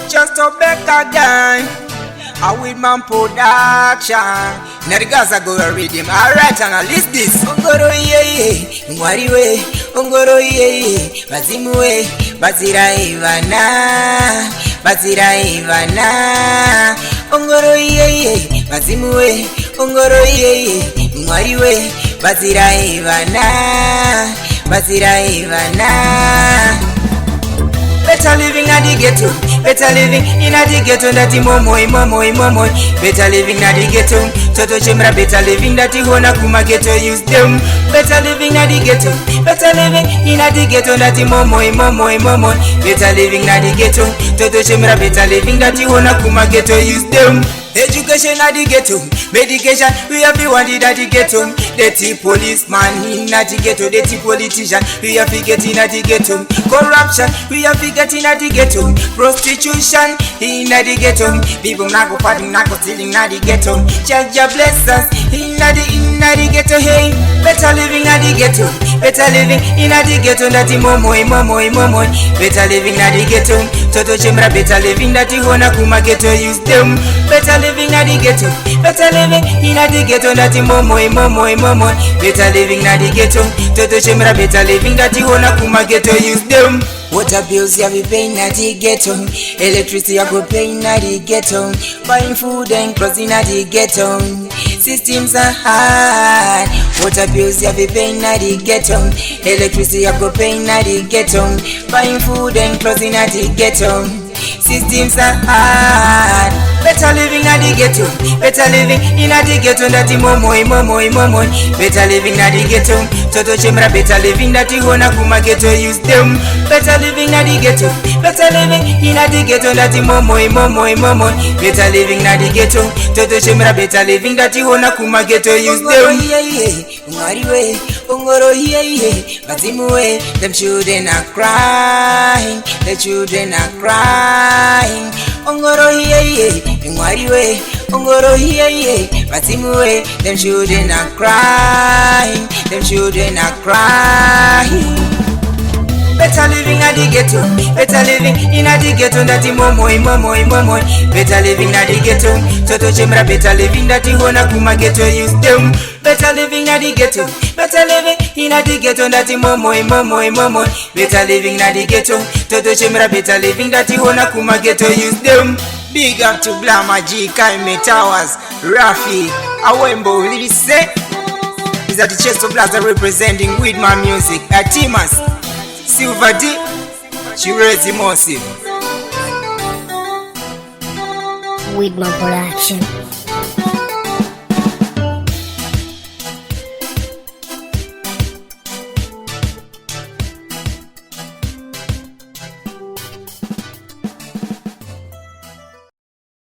chesto back again. I with man production. Now the guys are going to read him. Alright, and I list this. Ongoro ye, Mwariwe, Ongoro ye, Bazimuwe, Bazira Ivana, Bazira Ivana. Ongoro ye, Bazimuwe, Ongoro ye, Mwariwe, Bazira Ivana, Bazira Ivana. Better living at the ghetto, better living in a the ghetto that the momoy. Better living at the ghetto, Toto Chemra, better living that the Hona Kuma ghetto use them. Better living at the ghetto, better living in a the ghetto that the momoy. Better living at the ghetto, Toto Chemra, better living that the Hona Kuma ghetto use them. Education at the ghetto, medication, we have the one at the ghetto. Dirty policeman in at the ghetto, dirty politician, we have to get in at the ghetto. Corruption, we have to get in at the ghetto. Prostitution in at the ghetto. People not go fighting, not go stealing at the ghetto. Judge your blessings in at the ghetto. Hey, better living at the ghetto, better living in at the ghetto. That the momoy. Better living at the ghetto. Toto Chemra, better living that the Hona Kuma ghetto use them. Better living at the ghetto, better living in at the ghetto. That the momoy. Better living at the ghetto. Toto Chemra, better living that the Hona Kuma ghetto use them. Water bills you be paying at the ghetto. Electricity you go paying at the ghetto. Buying food and clothes in at the ghetto. Systems are hard. Water bills you be paying at the ghetto. Electricity you go paying at the ghetto. Buying food and clothes in at the ghetto. Systems are hard. Better living at the ghetto, better living in at the ghetto. That the momoy. Better living at the ghetto. Toto Chemra, better living that the Hona Kuma ghetto use them. Better living at the ghetto, better living in at the ghetto. That the momoy. Better living at the ghetto. Toto Chemra, better living that the Hona Kuma ghetto use them. Mwariwe, Ongoro ye, Bazimuwe, them children are crying, the children are crying. Ongoro ye, Mwariwe, Ongoro ye, Bazimuwe, them children are crying, them children are crying. Better living at the ghetto, better living in at the ghetto. That the momoy. Better living at the ghetto. Toto Chemra, better living that the Hona Kuma ghetto use them. Better living at the ghetto, better living in at the ghetto. That the momoy. Better living at the ghetto. Toto Chemra, better living that the Hona Kuma ghetto use them. Big up to Blama G, Kaime Towers, Rafi, Awembo, Lise. Is that the chesto blaster representing with my music at Timas. Silver D, Chirezi Mosi. With my production.